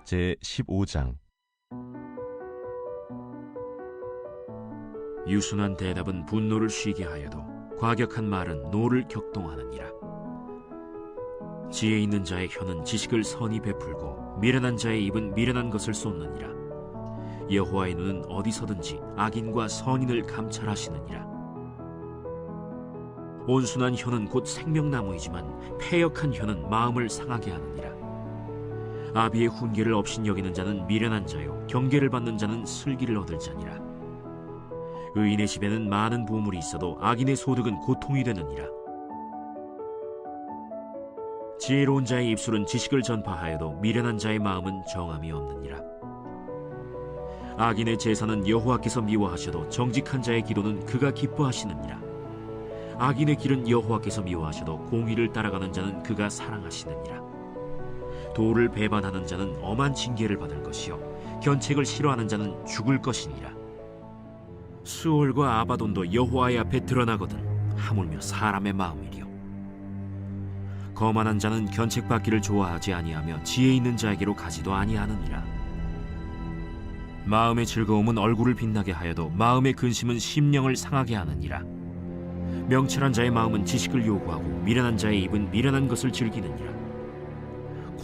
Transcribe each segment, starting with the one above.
제15장. 유순한 대답은 분노를 쉬게 하여도 과격한 말은 노를 격동하느니라. 지혜 있는 자의 혀는 지식을 선히 베풀고 미련한 자의 입은 미련한 것을 쏟느니라. 여호와의 눈은 어디서든지 악인과 선인을 감찰하시느니라. 온순한 혀는 곧 생명나무이지만 패역한 혀는 마음을 상하게 하느니라. 아비의 훈계를 업신여기는 자는 미련한 자요 경계를 받는 자는 슬기를 얻을 자니라. 의인의 집에는 많은 보물이 있어도 악인의 소득은 고통이 되느니라. 지혜로운 자의 입술은 지식을 전파하여도 미련한 자의 마음은 정함이 없느니라. 악인의 제사는 여호와께서 미워하셔도 정직한 자의 기도는 그가 기뻐하시느니라. 악인의 길은 여호와께서 미워하셔도 공의를 따라가는 자는 그가 사랑하시느니라. 도를 배반하는 자는 엄한 징계를 받을 것이요 견책을 싫어하는 자는 죽을 것이니라. 수올과 아바돈도 여호와의 앞에 드러나거든 하물며 사람의 마음이리요. 거만한 자는 견책받기를 좋아하지 아니하며 지혜 있는 자에게로 가지도 아니하느니라. 마음의 즐거움은 얼굴을 빛나게 하여도 마음의 근심은 심령을 상하게 하느니라. 명철한 자의 마음은 지식을 요구하고 미련한 자의 입은 미련한 것을 즐기느니라.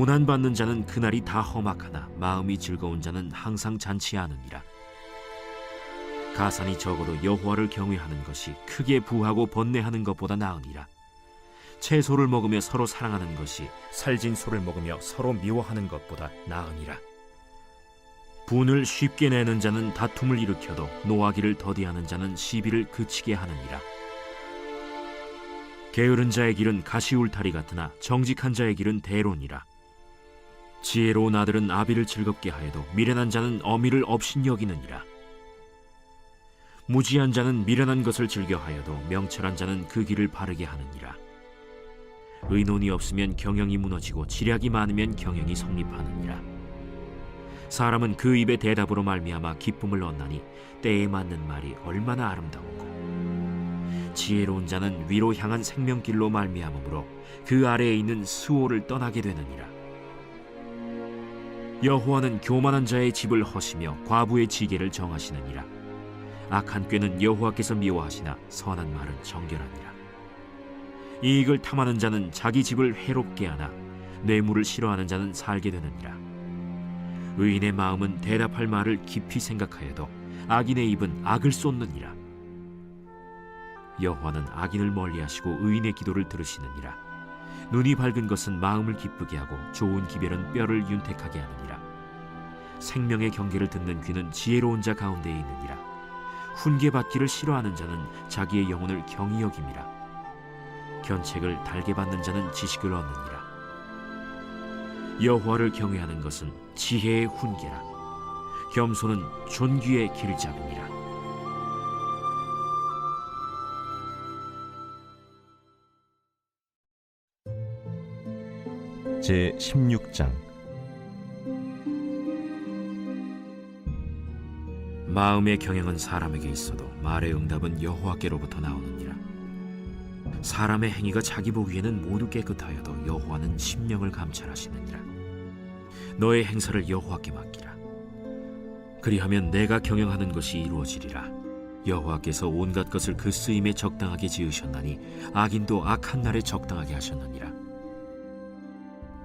고난받는 자는 그날이 다 험악하나 마음이 즐거운 자는 항상 잔치하느니라. 가산이 적어도 여호와를 경외하는 것이 크게 부하고 번뇌하는 것보다 나으니라. 채소를 먹으며 서로 사랑하는 것이 살진 소를 먹으며 서로 미워하는 것보다 나으니라. 분을 쉽게 내는 자는 다툼을 일으켜도 노하기를 더디하는 자는 시비를 그치게 하느니라. 게으른 자의 길은 가시울타리 같으나 정직한 자의 길은 대론이라. 지혜로운 아들은 아비를 즐겁게 하여도 미련한 자는 어미를 업신여기느니라. 무지한 자는 미련한 것을 즐겨하여도 명철한 자는 그 길을 바르게 하느니라. 의논이 없으면 경영이 무너지고 지략이 많으면 경영이 성립하느니라. 사람은 그 입의 대답으로 말미암아 기쁨을 얻나니 때에 맞는 말이 얼마나 아름다운고. 지혜로운 자는 위로 향한 생명길로 말미암으므로 그 아래에 있는 수호를 떠나게 되느니라. 여호와는 교만한 자의 집을 허시며 과부의 지계를 정하시느니라. 악한 꾀는 여호와께서 미워하시나 선한 말은 정결하니라. 이익을 탐하는 자는 자기 집을 해롭게 하나 뇌물을 싫어하는 자는 살게 되느니라. 의인의 마음은 대답할 말을 깊이 생각하여도 악인의 입은 악을 쏟느니라. 여호와는 악인을 멀리하시고 의인의 기도를 들으시느니라. 눈이 밝은 것은 마음을 기쁘게 하고 좋은 기별은 뼈를 윤택하게 하느니라. 생명의 경계를 듣는 귀는 지혜로운 자 가운데에 있느니라. 훈계받기를 싫어하는 자는 자기의 영혼을 경히 여김이라. 견책을 달게 받는 자는 지식을 얻느니라. 여호와를 경외하는 것은 지혜의 훈계라. 겸손은 존귀의 길잡이니라. 제16장. 마음의 경영은 사람에게 있어도 말의 응답은 여호와께로부터 나오느니라. 사람의 행위가 자기 보기에는 모두 깨끗하여도 여호와는 심령을 감찰하시느니라. 너의 행사를 여호와께 맡기라. 그리하면 내가 경영하는 것이 이루어지리라. 여호와께서 온갖 것을 그 쓰임에 적당하게 지으셨나니 악인도 악한 날에 적당하게 하셨느니라.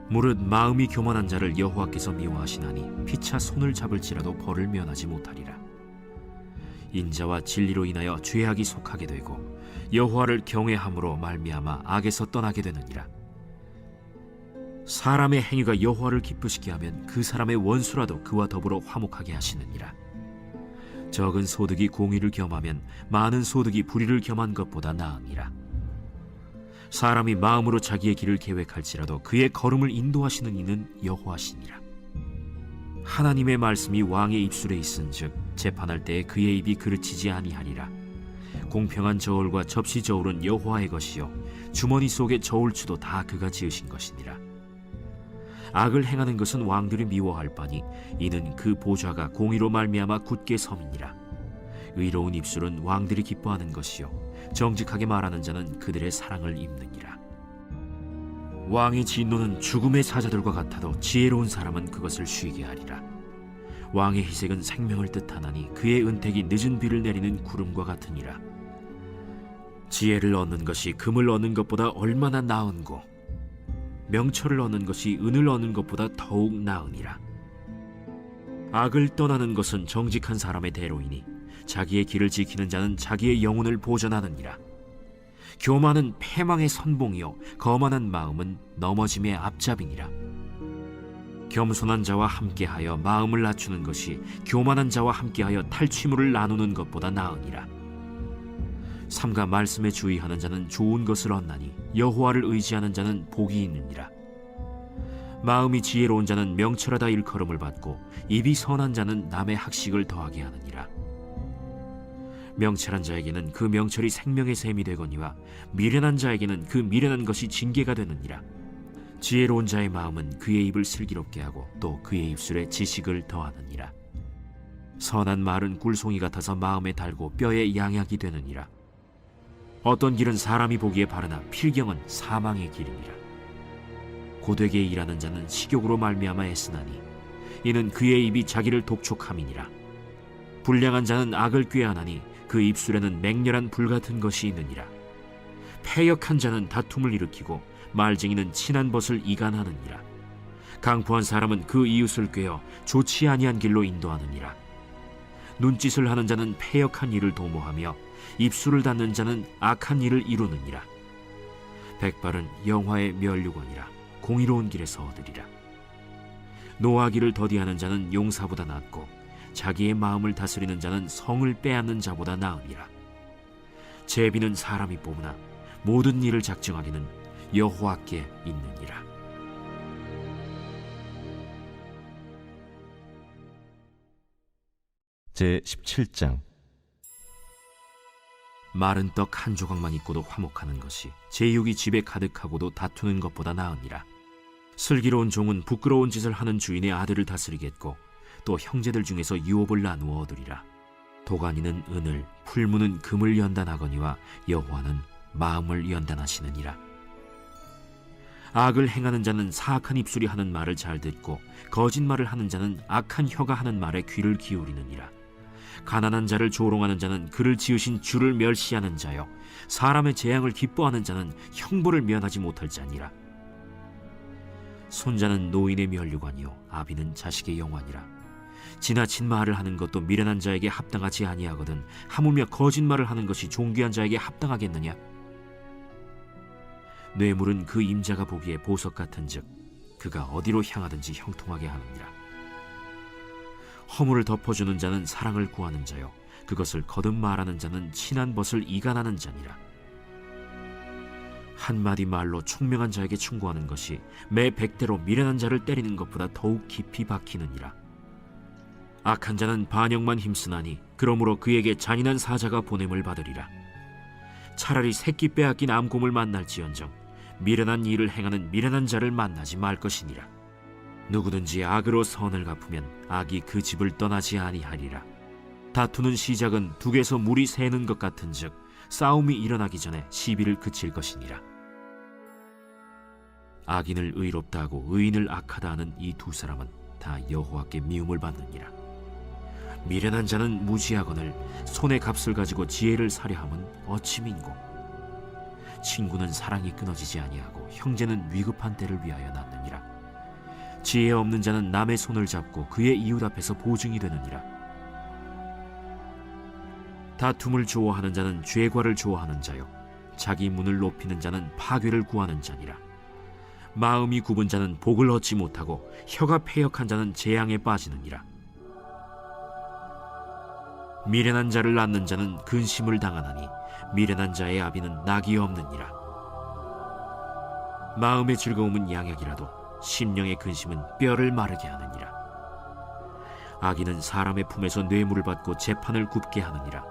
무릇 마음이 교만한 자를 여호와께서 미워하시나니 피차 손을 잡을지라도 벌을 면하지 못하리라. 인자와 진리로 인하여 죄악이 속하게 되고 여호와를 경외함으로 말미암아 악에서 떠나게 되느니라. 사람의 행위가 여호와를 기쁘시게 하면 그 사람의 원수라도 그와 더불어 화목하게 하시느니라. 적은 소득이 공의를 겸하면 많은 소득이 불의를 겸한 것보다 나으니라. 사람이 마음으로 자기의 길을 계획할지라도 그의 걸음을 인도하시는 이는 여호와시니라. 하나님의 말씀이 왕의 입술에 있은즉 재판할 때에 그의 입이 그르치지 아니하리라. 공평한 저울과 접시 저울은 여호와의 것이요 주머니 속의 저울추도 다 그가 지으신 것이니라. 악을 행하는 것은 왕들이 미워할 바니 이는 그 보좌가 공의로 말미암아 굳게 섬이니라. 의로운 입술은 왕들이 기뻐하는 것이요 정직하게 말하는 자는 그들의 사랑을 입느니라. 왕의 진노는 죽음의 사자들과 같아도 지혜로운 사람은 그것을 쉬게 하리라. 왕의 희색은 생명을 뜻하나니 그의 은택이 늦은 비를 내리는 구름과 같으니라. 지혜를 얻는 것이 금을 얻는 것보다 얼마나 나은고 명철을 얻는 것이 은을 얻는 것보다 더욱 나으니라. 악을 떠나는 것은 정직한 사람의 대로이니 자기의 길을 지키는 자는 자기의 영혼을 보전하느니라. 교만은 패망의 선봉이요 거만한 마음은 넘어짐의 앞잡이니라. 겸손한 자와 함께하여 마음을 낮추는 것이 교만한 자와 함께하여 탈취물을 나누는 것보다 나으니라. 삼가 말씀에 주의하는 자는 좋은 것을 얻나니 여호와를 의지하는 자는 복이 있느니라. 마음이 지혜로운 자는 명철하다 일컬음을 받고 입이 선한 자는 남의 학식을 더하게 하느니라. 명철한 자에게는 그 명철이 생명의 샘이 되거니와 미련한 자에게는 그 미련한 것이 징계가 되느니라. 지혜로운 자의 마음은 그의 입을 슬기롭게 하고 또 그의 입술에 지식을 더하느니라. 선한 말은 꿀송이 같아서 마음에 달고 뼈에 양약이 되느니라. 어떤 길은 사람이 보기에 바르나 필경은 사망의 길이니라. 고되게 일하는 자는 식욕으로 말미암아 애쓰나니 이는 그의 입이 자기를 독촉함이니라. 불량한 자는 악을 꾀하나니 그 입술에는 맹렬한 불 같은 것이 있느니라. 패역한 자는 다툼을 일으키고 말쟁이는 친한 벗을 이간하느니라. 강포한 사람은 그 이웃을 꾀어 좋지 아니한 길로 인도하느니라. 눈짓을 하는 자는 패역한 일을 도모하며 입술을 닫는 자는 악한 일을 이루느니라. 백발은 영화의 면류관이라 공의로운 길에서 얻으리라. 노하기를 더디하는 자는 용사보다 낫고 자기의 마음을 다스리는 자는 성을 빼앗는 자보다 나으니라. 제비는 사람이 뽑으나 모든 일을 작정하기는 여호와께 있느니라. 제17장. 마른 떡 한 조각만 있고도 화목하는 것이 제육이 집에 가득하고도 다투는 것보다 나으니라. 슬기로운 종은 부끄러운 짓을 하는 주인의 아들을 다스리겠고 또 형제들 중에서 유업을 나누어 얻으리라. 도가니는 은을, 풀무는 금을 연단하거니와 여호와는 마음을 연단하시느니라. 악을 행하는 자는 사악한 입술이 하는 말을 잘 듣고 거짓말을 하는 자는 악한 혀가 하는 말에 귀를 기울이느니라. 가난한 자를 조롱하는 자는 그를 지으신 주를 멸시하는 자요 사람의 재앙을 기뻐하는 자는 형벌을 면하지 못할 자니라. 손자는 노인의 면류관이요 아비는 자식의 영화니라. 지나친 말을 하는 것도 미련한 자에게 합당하지 아니하거든 하물며 거짓말을 하는 것이 존귀한 자에게 합당하겠느냐. 뇌물은 그 임자가 보기에 보석 같은즉 그가 어디로 향하든지 형통하게 하느니라. 허물을 덮어주는 자는 사랑을 구하는 자요 그것을 거듭 말하는 자는 친한 벗을 이간하는 자니라. 한마디 말로 총명한 자에게 충고하는 것이 매 100대로 미련한 자를 때리는 것보다 더욱 깊이 박히느니라. 악한 자는 반역만 힘쓰나니 그러므로 그에게 잔인한 사자가 보냄을 받으리라. 차라리 새끼 빼앗긴 암곰을 만날지언정 미련한 일을 행하는 미련한 자를 만나지 말 것이니라. 누구든지 악으로 선을 갚으면 악이 그 집을 떠나지 아니하리라. 다투는 시작은 둑에서 물이 새는 것 같은즉 싸움이 일어나기 전에 시비를 그칠 것이니라. 악인을 의롭다 하고 의인을 악하다 하는 이 두 사람은 다 여호와께 미움을 받느니라. 미련한 자는 무지하거늘 손의 값을 가지고 지혜를 사려 함은 어찌 민고. 친구는 사랑이 끊어지지 아니하고 형제는 위급한 때를 위하여 낳느니라. 지혜 없는 자는 남의 손을 잡고 그의 이웃 앞에서 보증이 되느니라. 다툼을 좋아하는 자는 죄과를 좋아하는 자요 자기 문을 높이는 자는 파괴를 구하는 자니라. 마음이 굽은 자는 복을 얻지 못하고 혀가 패역한 자는 재앙에 빠지느니라. 미련한 자를 낳는 자는 근심을 당하나니 미련한 자의 아비는 낙이 없느니라. 마음의 즐거움은 양약이라도 심령의 근심은 뼈를 마르게 하느니라. 악인은 사람의 품에서 뇌물을 받고 재판을 굽게 하느니라.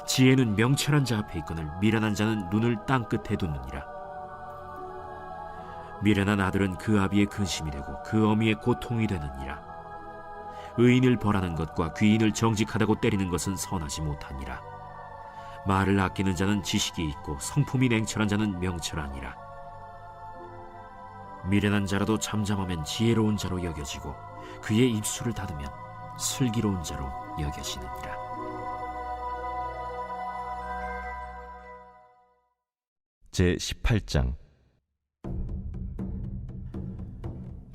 지혜는 명철한 자 앞에 있거늘 미련한 자는 눈을 땅끝에 두느니라. 미련한 아들은 그 아비의 근심이 되고 그 어미의 고통이 되느니라. 의인을 벌하는 것과 귀인을 정직하다고 때리는 것은 선하지 못하니라. 말을 아끼는 자는 지식이 있고 성품이 냉철한 자는 명철하니라. 미련한 자라도 잠잠하면 지혜로운 자로 여겨지고 그의 입술을 닫으면 슬기로운 자로 여겨지느니라. 제 18장.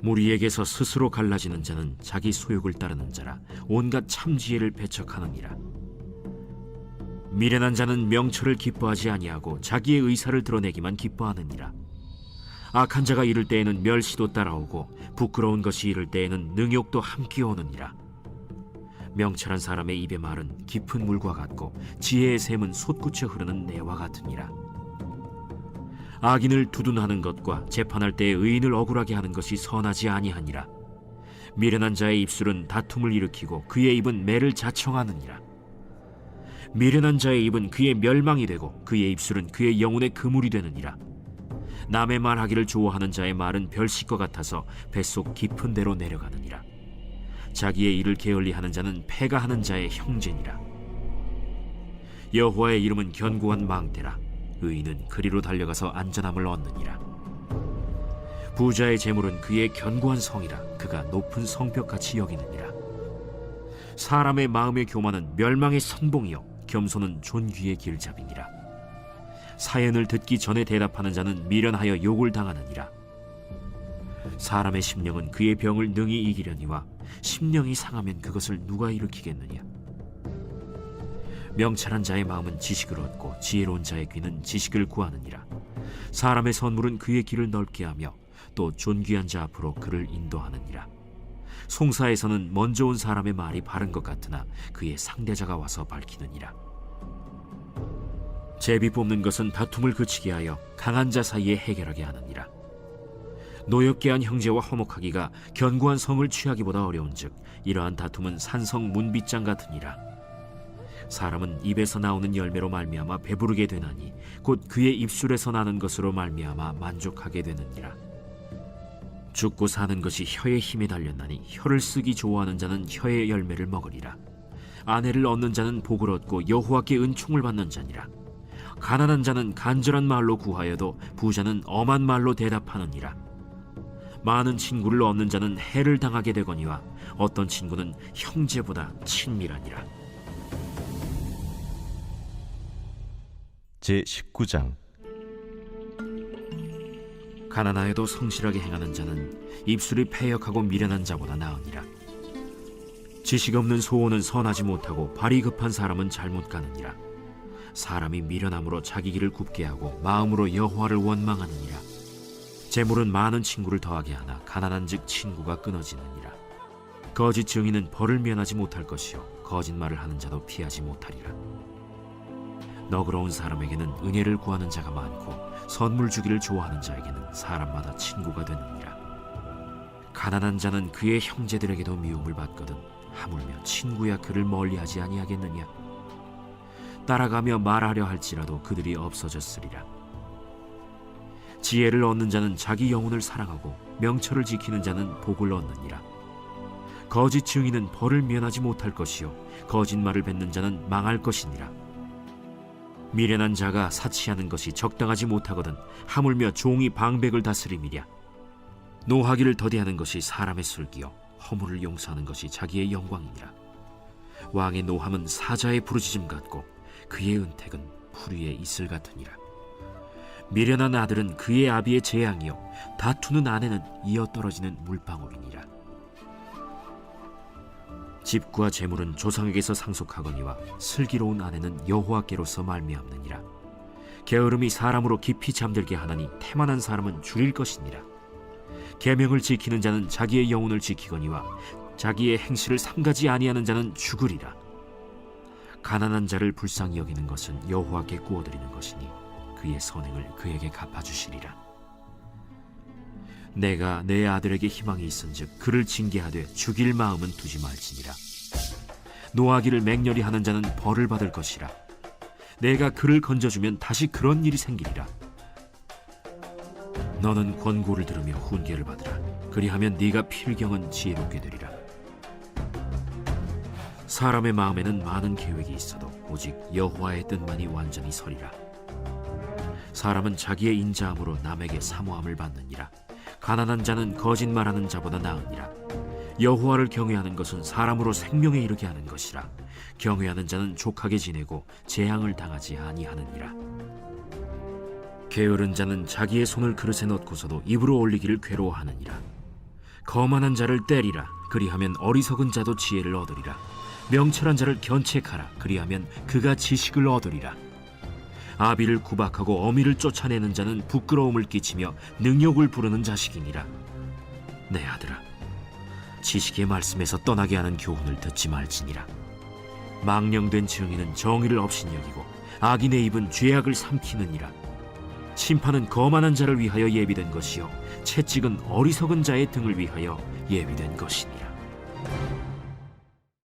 무리에게서 스스로 갈라지는 자는 자기 소욕을 따르는 자라 온갖 참지혜를 배척하느니라. 미련한 자는 명철을 기뻐하지 아니하고 자기의 의사를 드러내기만 기뻐하느니라. 악한 자가 이를 때에는 멸시도 따라오고 부끄러운 것이 이를 때에는 능욕도 함께 오느니라. 명철한 사람의 입의 말은 깊은 물과 같고 지혜의 샘은 솟구쳐 흐르는 내와 같으니라. 악인을 두둔하는 것과 재판할 때에 의인을 억울하게 하는 것이 선하지 아니하니라. 미련한 자의 입술은 다툼을 일으키고 그의 입은 매를 자청하느니라. 미련한 자의 입은 그의 멸망이 되고 그의 입술은 그의 영혼의 그물이 되느니라. 남의 말하기를 좋아하는 자의 말은 별식과 같아서 뱃속 깊은 데로 내려가느니라. 자기의 일을 게을리하는 자는 패가하는 자의 형제니라. 여호와의 이름은 견고한 망대라. 의인은 그리로 달려가서 안전함을 얻느니라. 부자의 재물은 그의 견고한 성이라. 그가 높은 성벽같이 여기느니라. 사람의 마음의 교만은 멸망의 선봉이요 겸손은 존귀의 길잡이니라. 사연을 듣기 전에 대답하는 자는 미련하여 욕을 당하느니라. 사람의 심령은 그의 병을 능히 이기려니와 심령이 상하면 그것을 누가 일으키겠느냐. 명철한 자의 마음은 지식을 얻고 지혜로운 자의 귀는 지식을 구하느니라. 사람의 선물은 그의 길을 넓게 하며 또 존귀한 자 앞으로 그를 인도하느니라. 송사에서는 먼저 온 사람의 말이 바른 것 같으나 그의 상대자가 와서 밝히느니라. 제비 뽑는 것은 다툼을 그치게 하여 강한 자 사이에 해결하게 하느니라. 노엽게 한 형제와 화목하기가 견고한 성을 취하기보다 어려운즉 이러한 다툼은 산성 문빗장 같으니라. 사람은 입에서 나오는 열매로 말미암아 배부르게 되나니 곧 그의 입술에서 나는 것으로 말미암아 만족하게 되느니라. 죽고 사는 것이 혀의 힘에 달렸나니 혀를 쓰기 좋아하는 자는 혀의 열매를 먹으리라. 아내를 얻는 자는 복을 얻고 여호와께 은총을 받는 자니라. 가난한 자는 간절한 말로 구하여도 부자는 엄한 말로 대답하느니라. 많은 친구를 얻는 자는 해를 당하게 되거니와 어떤 친구는 형제보다 친밀하니라. 제 19장. 가난하여도 성실하게 행하는 자는 입술이 패역하고 미련한 자보다 나으니라. 지식 없는 소원은 선하지 못하고 발이 급한 사람은 잘못 가느니라. 사람이 미련함으로 자기 길을 굽게 하고 마음으로 여호와를 원망하느니라. 재물은 많은 친구를 더하게 하나 가난한즉 친구가 끊어지느니라. 거짓 증인은 벌을 면하지 못할 것이요 거짓말을 하는 자도 피하지 못하리라. 너그러운 사람에게는 은혜를 구하는 자가 많고 선물 주기를 좋아하는 자에게는 사람마다 친구가 되느니라. 가난한 자는 그의 형제들에게도 미움을 받거든 하물며 친구야 그를 멀리하지 아니하겠느냐. 따라가며 말하려 할지라도 그들이 없어졌으리라. 지혜를 얻는 자는 자기 영혼을 사랑하고 명철을 지키는 자는 복을 얻느니라. 거짓 증인은 벌을 면하지 못할 것이요 거짓말을 뱉는 자는 망할 것이니라. 미련한 자가 사치하는 것이 적당하지 못하거든 하물며 종이 방백을 다스림이랴. 노하기를 더디하는 것이 사람의 슬기요 허물을 용서하는 것이 자기의 영광이니라. 왕의 노함은 사자의 부르짖음 같고 그의 은택은 풀 위에 이슬 같으니라. 미련한 아들은 그의 아비의 재앙이요 다투는 아내는 이어 떨어지는 물방울이니라. 집과 재물은 조상에게서 상속하거니와 슬기로운 아내는 여호와께로서 말미암느니라. 게으름이 사람으로 깊이 잠들게 하나니 태만한 사람은 줄일 것이니라. 계명을 지키는 자는 자기의 영혼을 지키거니와 자기의 행실을 삼가지 아니하는 자는 죽으리라. 가난한 자를 불쌍히 여기는 것은 여호와께 구워드리는 것이니 그의 선행을 그에게 갚아주시리라. 내가 내 아들에게 희망이 있은즉 그를 징계하되 죽일 마음은 두지 말지니라. 노하기를 맹렬히 하는 자는 벌을 받을 것이라. 내가 그를 건져주면 다시 그런 일이 생기리라. 너는 권고를 들으며 훈계를 받으라. 그리하면 네가 필경은 지혜롭게 되리라. 사람의 마음에는 많은 계획이 있어도 오직 여호와의 뜻만이 완전히 서리라. 사람은 자기의 인자함으로 남에게 사모함을 받느니라. 가난한 자는 거짓말하는 자보다 나으니라. 여호와를 경외하는 것은 사람으로 생명에 이르게 하는 것이라. 경외하는 자는 족하게 지내고 재앙을 당하지 아니하느니라. 게으른 자는 자기의 손을 그릇에 넣고서도 입으로 올리기를 괴로워하느니라. 거만한 자를 때리라. 그리하면 어리석은 자도 지혜를 얻으리라. 명철한 자를 견책하라. 그리하면 그가 지식을 얻으리라. 아비를 구박하고 어미를 쫓아내는 자는 부끄러움을 끼치며 능욕을 부르는 자식이니라. 내 아들아, 지식의 말씀에서 떠나게 하는 교훈을 듣지 말지니라. 망령된 증인은 정의를 업신여기고 악인의 입은 죄악을 삼키느니라. 심판은 거만한 자를 위하여 예비된 것이요 채찍은 어리석은 자의 등을 위하여 예비된 것이니라.